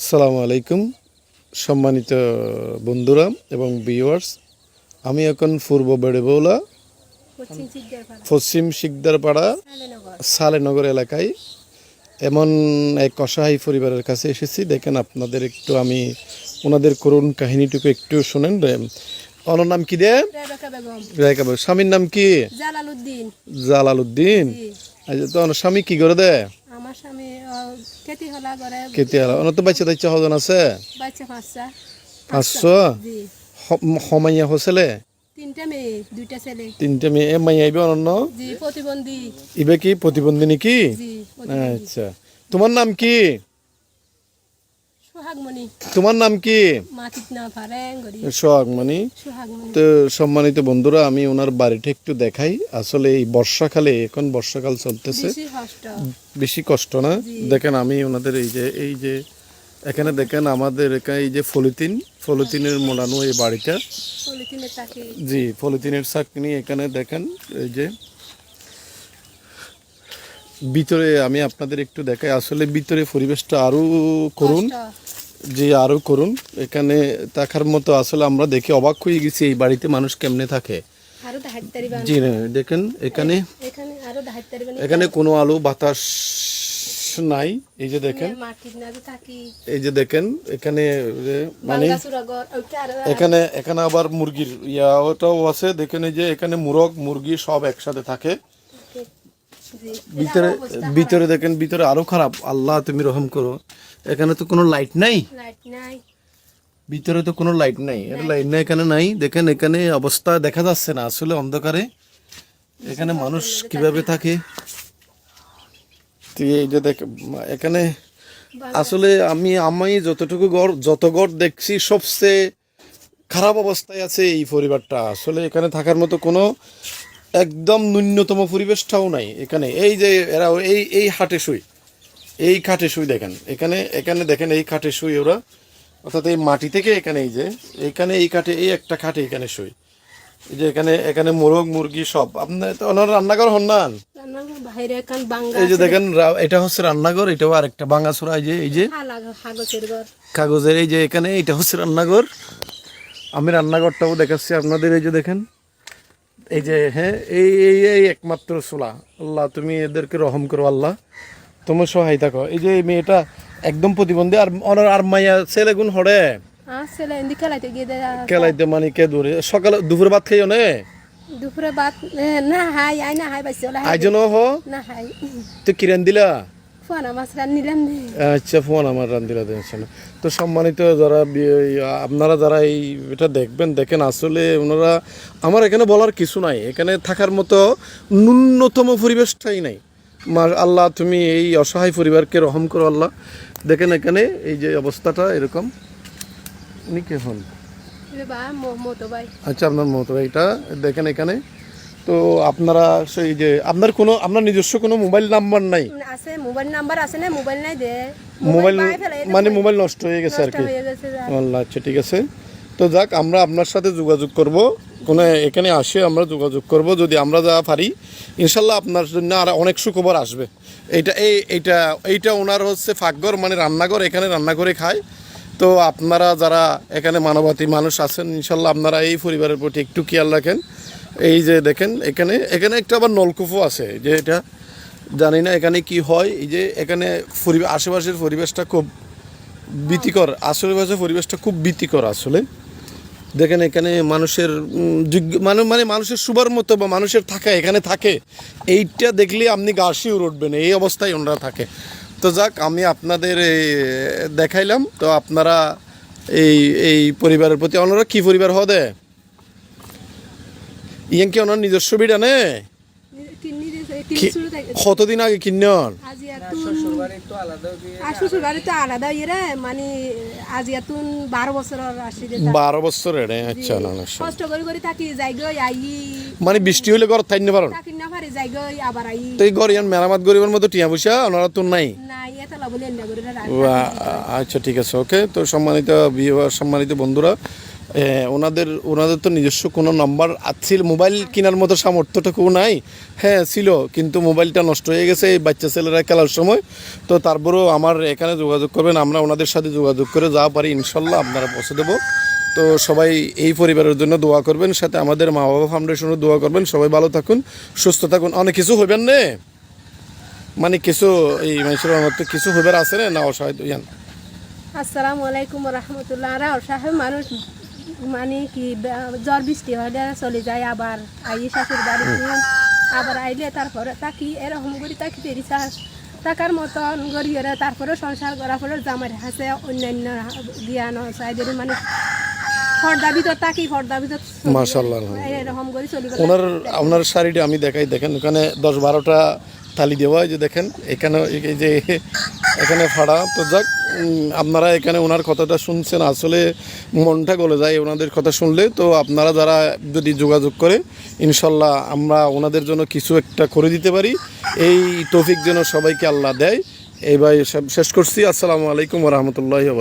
আসসালামু আলাইকুম সম্মানিত বন্ধুরা এবং ভিউয়ার্স। আমি এখন পূর্ব বেড়েবৌলা পশ্চিম শিকদারপাড়া সালেনগর এলাকায় এমন এক অসহায় পরিবারের কাছে এসেছি। দেখেন আপনাদের একটু আমি ওনাদের করুণ কাহিনীটুকু একটু শোনেন। ওনার নাম কি দে? রেবেকা বেগম। স্বামীর নাম কি? জালালউদ্দিন। জালালউদ্দিন। আচ্ছা, তো ওনার স্বামী কি করে দেয়? আমার স্বামী খেতি হলা করে। খেতে হলা ওনার তো বাচ্চা টাচ্চা হজন আছে? বাচ্চা পাঁচটা। 500? জি। হমাইয়া হোসেলে? তিনটা মেয়ে, দুইটা ছেলে। তিনটে মেয়ে মাইয়া আইবে অনন্য? জি, প্রতিবন্ধী। ইবে কি প্রতিবন্ধী নাকি? জি, প্রতিবন্ধী। আচ্ছা, তোমার নাম কি? সোহাগমণি। তোমার নাম কি? মাতিত না পারেন গরি। সোহাগমণি। সোহাগমণি। তো সম্মানিত বন্ধুরা, আমি ওনার বাড়িটা একটু দেখাই। আসলে এই বর্ষাকালে, এখন বর্ষাকাল চলতেছে, বেশি কষ্ট। বেশি কষ্ট না? জি। দেখেন আমি ওনাদের এই যে এখানে দেখেন আমাদের এখানে এই যে পলিথিনের মোড়ানো এই বাড়িটা। পলিথিনে থাকে। জি, পলিথিনের চাকনি এখানে দেখেন। এই যে ভিতরে আমি আপনাদের একটু দেখাই। আসলে ভিতরে পরিবেশটা আরো করুন, কষ্ট। যে আরো করুন। এখানে থাকার মতো আসলে আমরা দেখে অবাক হয়ে গেছি এই বাড়িতে মানুষ কেমনে থাকে। আরো দাহাইতারি বান। জি না, দেখেন এখানে এখানে আরো দাহাইতারি বান। এখানে কোনো আলো বাতাস নাই। এই যে দেখেন, মাটির নাবে থাকি। এই যে দেখেন এখানে মানে বাঙ্গাসুরা ঘর ওইটা আরো। এখানে আবার মুরগির ওটাও আছে। দেখেন এই যে এখানে মুরগি সব একসাথে থাকে। জি। ভিতরে দেখেন, ভিতরে আরো খারাপ। আল্লাহ তুমি রহম করো। এখানে তো কোনো লাইট নাই, লাইট নাই। ভিতরে তো কোনো লাইট নাই। লাইট নাই, এখানে নাই। দেখেন এখানে অবস্থা দেখা যাচ্ছে না আসলে অন্ধকারে এখানে মানুষ কিভাবে থাকে। তো এই যে দেখ এখানে আসলে আমি যত ঘর দেখছি সবচেয়ে খারাপ অবস্থায় আছে এই পরিবারটা। আসলে এখানে থাকার মতো কোনো একদম ন্যূনতম পরিবেশটাও নাই এখানে। এই যে এরা এই খাটে শুই দেখেন। এখানে দেখেন এই খাটে শুই ওরা, অর্থাৎ এই মাটি থেকে এখানে এই যে এখানে এই কাঠে এই একটা খাটে এখানে শুই। এই যে এখানে মোরগ মুরগি সব। আপনার তো ওনার রান্নাঘর হন না? বাইরে কান বাঙ্গা। এই যে দেখেন এটা হচ্ছে রান্নাঘর, এটাও আরেকটা ভাঙাচোরা। এই যে কাগজের ঘর। কাগজের। এই যে এখানে এটা হচ্ছে রান্নাঘর। আমি রান্নাঘরটাও দেখাচ্ছি আপনাদের। এই যে দেখেন, এই যে হ্যাঁ এই একমাত্র চুলা। আল্লাহ তুমি এদেরকে রহম করো, আল্লাহ তুমি সহায় থাকো। এই যে এই মেয়েটা একদম প্রতিবন্ধী। আর মাইয়া ছেলে গুণ হরে ছেলে এদিকে খেলাইতে গিয়ে খেলাইতে মানে কে দূরে সকালে দুপুরে ভাত খাইও নে? দুপুরে ভাত না হাই আই না হাই বাইছে আইজন হ না হাই। তো কিরান দিলা? ফোন মাছ রান নিলাম। আচ্ছা, ফোন আমার রান দিলা দেখছেন। তো সম্মানিত যারা আপনারা যারা এটা দেখেন আসলে ওনারা, আমার এখানে বলার কিছু নাই। এখানে থাকার মতো ন্যূনতম পরিবেশটাই নাই। আল্লাহ তুমি এই অসহায় পরিবারকে রহম করো আল্লাহ। দেখেন এখানে এই যে অবস্থাটা এরকম। উনি কে হন? আচ্ছা, আপনার মতো এটা দেখেন এখানে। তো আপনারা সেই যে আপনার নিজস্ব কোনো মোবাইল নাম্বার নাই? আছে মোবাইল নাম্বার আছে না, মোবাইল নাই দে। মোবাইল মানে মোবাইল নষ্ট হয়ে গেছে আর কি। আল্লাহ, আচ্ছা ঠিক আছে। তো যাক, আমরা আপনার সাথে যোগাযোগ করব, কোনো এখানে আসে আমরা যোগাযোগ করব। যদি আমরা যা পারি ইনশাল্লাহ আপনার জন্য আর অনেক সুখবর আসবে। এইটা ওনার হচ্ছে ফাঁকঘর, মানে রান্নাঘর। এখানে রান্না করে খায়। তো আপনারা যারা এখানে মানবতী মানুষ আছেন ইনশাল্লাহ আপনারা এই পরিবারের প্রতি একটু খেয়াল রাখেন। এই যে দেখেন এখানে একটা আবার নলকূপও আছে, যে এটা জানি না এখানে কি হয়। এই যে এখানে আশেপাশের পরিবেশটা খুব ভীতিকর। আশেপাশের পরিবেশটা খুব ভীতিকর আসলে। দেখেন এখানে মানুষের মানে মানুষের শুবার মতো বা মানুষের থাকা এখানে থাকে, এইটা দেখলে আপনি গা শিউরে উঠবেন। এই অবস্থায় ওনারা থাকে। তো যাক, আমি আপনাদের দেখাইলাম। তো আপনারা এই পরিবারের প্রতি, ওনারা কি পরিবার হদে ইয়াং কি ওনার নিজস্ব বিড়া নে? কতদিন আগে কিন্নর? শ্বশুরবাড়ি তো আলাদা ইয়ে মানে আজ এতুন 12 বছর আসি। 12 বছরের? আচ্ছা, না কষ্ট করে থাকি যাই গই আই। মানে বৃষ্টি হলে ঘর থাকি না পারেন? থাকি না পারি, যাই গই আবার আই। তো এই ঘর ইয়ান মেরামত গরিবের মতো টিয়া পয়সা ওনারা তো নাই? নাই, এত লাভ লেন না করে। আচ্ছা ঠিক আছে, ওকে। তো সম্মানিত বন্ধুরা, ওনাদের তো নিজস্ব কোনো নাম্বার ছিল, মোবাইল কেনার মতো সামর্থ্যটুকু নাই। হ্যাঁ ছিল, কিন্তু মোবাইলটা নষ্ট হয়ে গেছে এই বাচ্চা ছেলেরা খেলার সময়। তো তারপরেও আমার এখানে যোগাযোগ করবেন, আমরা ওনাদের সাথে যোগাযোগ করে যা পারি ইনশাল্লাহ আপনারা পৌঁছে দেবো। তো সবাই এই পরিবারের জন্য দোয়া করবেন, সাথে আমাদের মা বাবা ফাউন্ডেশনের দোয়া করবেন। সবাই ভালো থাকুন, সুস্থ থাকুন। অনেক কিছু হইবেন নে, মানে কিছু এই মানুষের মতো কিছু হইবার আছে না অসহায় ইয়ান। আসসালামু আলাইকুম রহমতুল্লাহ। আর অসহায় মানুষ মানে কি জ্বর বৃষ্টি হলে চলে যায়, আবার আই শাশুর বাড়িতে, আবার আইলে তারপরে তাকি এরকম করি তাকি তেরি টাকার মতন গড়িয়ে তারপরে সংসার করার পরে জামাই হাসে অন্যান্য জ্ঞান সাইদের মানে ফর্দার ভিতর তাকি ফর্দার ভিতর মাশাআল্লাহ এরকম করে চলিবে। ওনার শাড়িটা আমি দেখাই, দেখেন ওখানে 10-12টা তালি দেওয়া হয়, যে দেখেন এখানে এই যে এখানে ফাড়া। তো যাক, আপনারা এখানে ওনার কথাটা শুনছেন, আসলে মনটা গলে যায় ওনাদের কথা শুনলে। তো আপনারা যারা যদি যোগাযোগ করে ইনশাল্লাহ আমরা ওনাদের জন্য কিছু একটা করে দিতে পারি, এই তৌফিক যেন সবাইকে আল্লাহ দেয়। এইবার শেষ করছি। আসসালামু আলাইকুম ওয়া রাহমাতুল্লাহি ওয়া বারাকাতুহু।